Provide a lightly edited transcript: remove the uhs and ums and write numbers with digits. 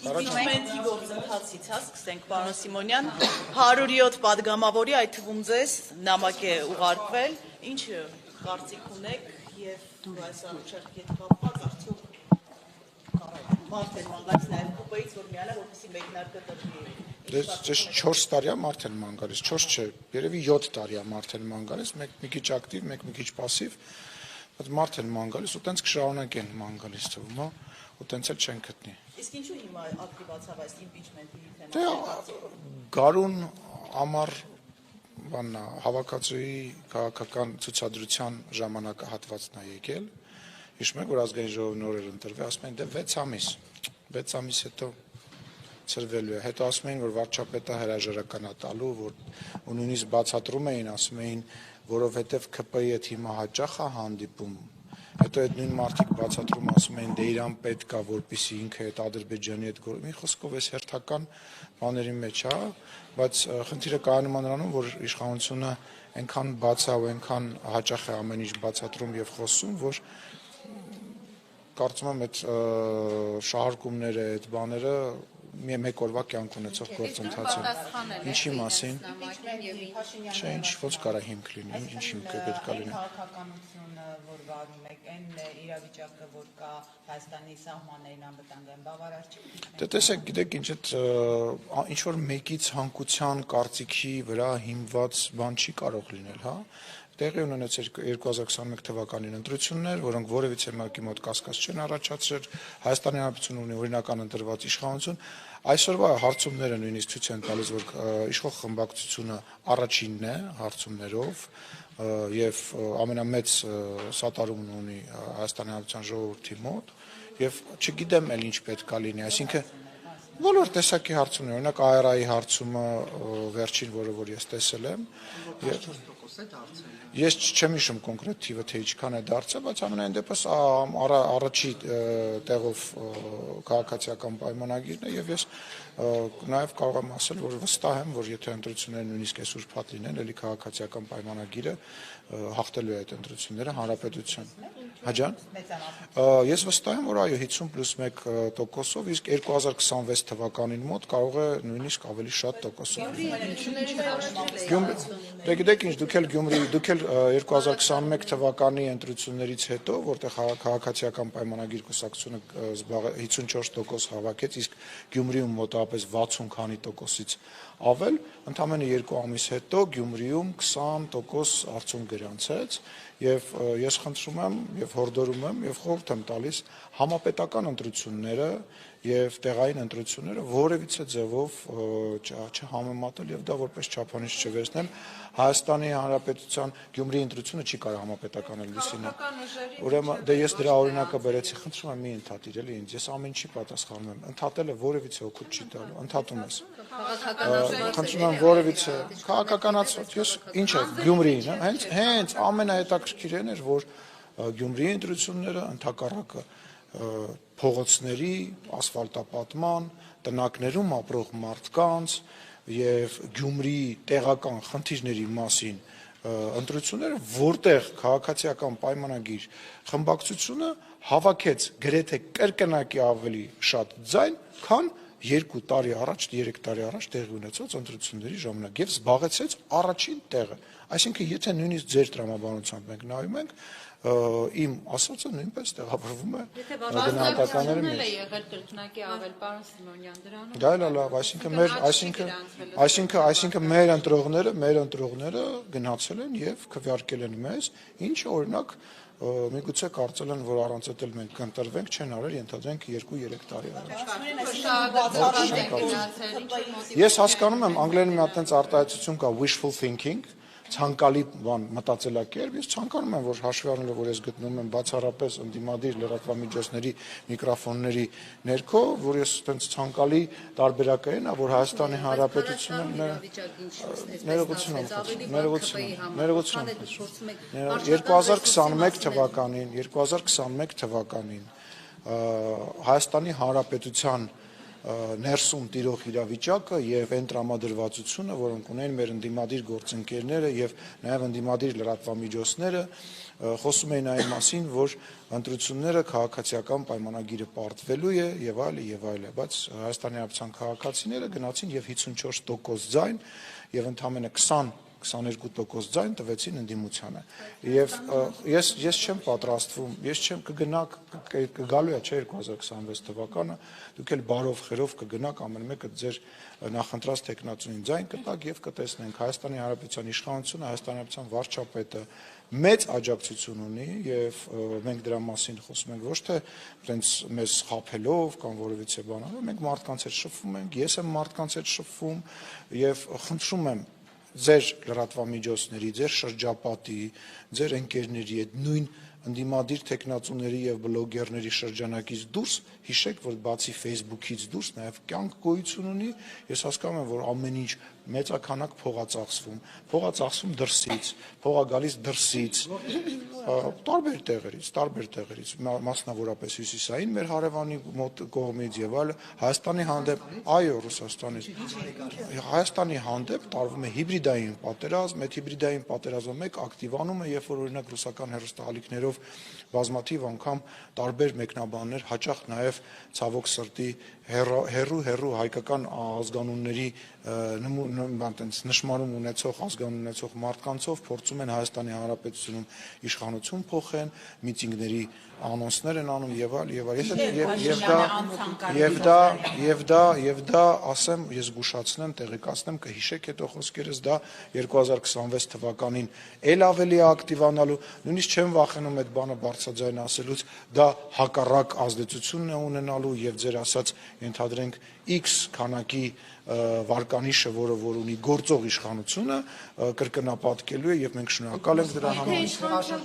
Իմպիչմենտի գործընթացից հասկսենք, պարոն Սիմոնյան, 107 պատգամավորի, այդ թվում ձեզ նամակ է ուղարկվել, ինչ կարծիք ունեք և այս առաջարկի հետ կապված արդյոք Մարտեն ման գալիս նաև կուպեից, որ միանա, որպեսզի մեկնարկը տրվի։ Ձեզ 4 տարի է Մարտեն ման գալիս, 4 չէ, երևի 7 տարի է Մարտեն ման գալիս, մեկ մի քիչ ակտիվ, մեկ մի քիչ պասիվ, Մարտեն ման գալիս, ու տենց կշարունակեն ման գալիս թվում է, ու տենց էլ չեն գտնի։ Իսկ ինչու հիմա ակտիվացավ այս իմպիչմենտի թեման։ Գարուն ամառ հավաքածուի քաղաքական ցուցադրության ժամանակահատվածն է եկել, հիշում եք, որ ազգային ժողովի նորեր ընտրվի, ասում են դե 6 ամիս հետո ծրվելու է, հետո ասում էին, որ վարչապետը հրաժարական է տալու, որ նույնիսկ բացատրում էին, ասում էին, որովհետև ՔՊ-ի հետ հիմա հաճախ է հանդիպում, հետո այդ նույն մարդիկ բացատրում ասում էին, դե իրան պետք է, որպեսզի ինքը այդ Ադրբեջանի հետ գործի, մի խոսքով էս հերթական բաների մեջ է, բայց խնդիրը կայանում է նրանում, որ իշխանությունը այնքան բաց է ու այնքան հաճախ է ամեն ինչ բացատրում եւ խոսում, որ կարծում եմ այդ շահարկումները, այդ բաները մեկ օրվա կյանք ունեցող գործընթացին։ Ինչի մասին։ Չէ, ինչ ոնց կարա հիմք լինի, ինչ հիմք է պետք է լինի։ Քաղաքականությունը, որ վարում եք, այն իրավիճակը, որ կա Հայաստանի սահմաններին անվտանգային բավարար չի։ Դե տեսեք, գիտեք, ինչ որ մեկի ցանկության, կարծիքի վրա հիմնված բան չի կարող լինել, հա։ Տեղի ունեցել 2021 թվականին ընտրություններ, որոնք որևիցե մեկի մոտ կասկած չեն առաջացրել, Հայաստանի Հանրապետությունը ունի օրինական ընտրված իշխանություն, այսօրվա հարցումները նույնիսկ ցույց են տալիս, որ իշխող խմբակցությունը առաջինն է հարցումներով եւ ամենամեծ սատարումն ունի Հայաստանի Հանրապետության ժողովրդի մոտ եւ չգիտեմ էլ ինչ պետք է լինի, այսինքն բոլոր տեսակի հարցումներ, օրինակ AR-ի հարցումը վերջին, որ ես տեսել եմ, ես չեմ հիշում կոնկրետ թիվը, թե ինչքան է դարձել, բայց ամենայն դեպս առաջի տեղով քաղաքացիական պայմանագիրն է եւ ես նաեւ կարող եմ ասել, որ վստահ եմ, որ եթե ընտրությունները նույնիսկ այսօր փաթ լինեն, ելի քաղաքացիական պայմանագիրը հաղթելու է այդ ընտրությունները հանրապետության։ Հաջան։ Ես վստահ եմ, որ այո 50+1%-ով, իսկ 2026 թվականին մոտ կարող է նույնիսկ ավելի շատ տոկոսով։ Դե գիտեք ինչ, դուք էլ 2021 թվականի ընտրություններից հետո, որտեղ քաղաքացիական պայմանագիր կուսակցությունը 54% հավաքեց, իսկ Գյումրիում մոտավորապես 60 քանի տոկոսից ավել, ընդամենը 2 ամիս հետո Գյումրիում 20% արդյունք գրանցեց եւ ես խնդրում եմ եւ հորդորում եմ եւ խորհուրդ եմ տալիս համապետական ընտրությունները եւ տեղային ընտրությունները որևիցե ձևով չհամեմատել եւ դա որպես չափանիշ չվերցնել Հայաստանի Հանրապետության Գյումրիի ընտրությունը չի կարող համապետականել լուսինը ուրեմն դե ես դրա օրինակը բերեցի խնդրում եմ մի ընդհատիր էլի ինձ ես ամեն ինչի պատասխանում եմ ընդհատելը որևիցե օգուտ չի տալու ընդհատում ես խնդրում եմ որևիցե քաղաքականացված ես ինչ է Գյումրիին հենց ամենահետաքրքիրն էր որ Գյումրիի ընտրությունները ընդհակառակը փողոցների ասֆալտապատման տնակներում ապրող մարդկանց եւ Գյումրիի տեղական խնդիրների մասին ընտրությունները որտեղ քաղաքացիական պայմանագիր խմբակցությունը հավաքեց գրեթե կրկնակի ավելի շատ ձայն քան 2 տարի առաջ 3 տարի առաջ տեղի ունեցած ընտրությունների ժամանակ եւ զբաղեցեց առաջին տեղը այսինքն եթե նույնիսկ ձեր տրամաբանությամբ մենք նայում ենք իմ ասածը նույնպես տեղավորվում է գնահատականների մեջ։ Եղել կրկնակի ավել պարոն Սիմոնյան դրանում։ Դա լավ, այսինքն մեր ընտրողները գնացել են եւ քվեարկել են մեզ, ինչը օրինակ միգուցե կարծել են, որ առանց էլ մենք կընտրվենք, չեն արել, ենթադրենք 2-3 տարի առաջ։ Ես հասկանում եմ, անգլերեն մի հատ այնց արտահայտություն կա wishful thinking, ցանկալի բան մտածելակերպ, ես ցանկանում եմ, որ հաշվի առնելով, որ ես գտնվում եմ բացառապես ընդդիմադիր լրատվամիջոցների միկրոֆոնների ներքո, որ ես այդպես ցանկալի տարբերակային, որ Հայաստանի Հանրապետությունը ներողություն 2021 թվականին Հայաստանի Հանրապետության ներսում տիրող իրավիճակը եւ այն տրամադրվածությունը, որոնք ունեն մեր ընդդիմադիր գործընկերները եւ նաեւ ընդդիմադիր լրատվամիջոցները, խոսում էին այն մասին, որ ընտրությունները քաղաքացիական պայմանագիրը պարտվելու է եւ այլ, բայց Հայաստանի Հանրապետության քաղաքացիները գնացին եւ 54% ձայն եւ ընդամենը 22% ձայն տվեցին ընդդիմությանը եւ ես չեմ պատրաստվում, ես չեմ կգալու է չէ 2026 թվականը, դուք էլ բարով խերով կգնաք ամեն մեկը ձեր նախընտրած տեխնացուին ձայն կտակ եւ կտեսնենք Հայաստանի Հանրապետության իշխանությունը, Հայաստանի Հանրապետության վարչապետը մեծ աջակցություն ունի եւ մենք դրա մասին խոսում ենք ոչ թե այնց մեզ խափելով կամ որևիցե բանալով, մենք մարդկանց հետ շփվում ենք, ես եմ մարդկանց հետ շփվում եւ խնդրում եմ ձեր լրատվամիջոցների, ձեր շրջապատի, ձեր ընկերների հետ նույն ընդդիմադիր տեխնացուների եւ բլոգերների շրջանակից դուրս հիշեք, որ բացի Facebook-ից դուրս նաեւ կյանք գոյություն ունի, ես հասկանում եմ, որ ամեն ինչ մեծականակ փողացախսվում դրսից, փողա գալիս դրսից, տարբեր տեղերից, մասնավորապես հյուսիսային մեր հարևանի մոտ կողմից եւ այլ Հայաստանի հանդեպ, այո, Ռուսաստանից, Հայաստանի հանդեպ տարվում է հիբրիդային պատերազմ, այդ հիբրիդային պատերազմը մեկ ակտիվանում է, երբ որ օրինակ ռուսական հեռուստաալիքներով բազմաթիվ անգամ տարբեր մեկնաբաններ, հաճախ նաեւ ցավոք սրտի հերու հայկական ազգանունների նշմարում ունեցող ազգանուն ունեցող մարդկանցով փորձում են Հայաստանի Հանրապետությունում իշխանություն փոխեն, միտինգների անոնսներ են անում եւ դա ասեմ, ես զգուշացնեմ, տեղեկացնեմ, կհիշեք հետո խոսքերս, դա 2026 թվականին էլ ավելի ակտիվանալու, նույնիսկ չեմ վախենում այդ բանը բարձրաձայն ասելուց, դա հակառակ ազդեցություն է ունենալու եւ ձեր ասած ենթադրենք X քանակի վարկանիշը, որ ունի գործող իշխանությունը, կրկնապատկելու է եւ մենք շնորհակալ ենք դրա համար։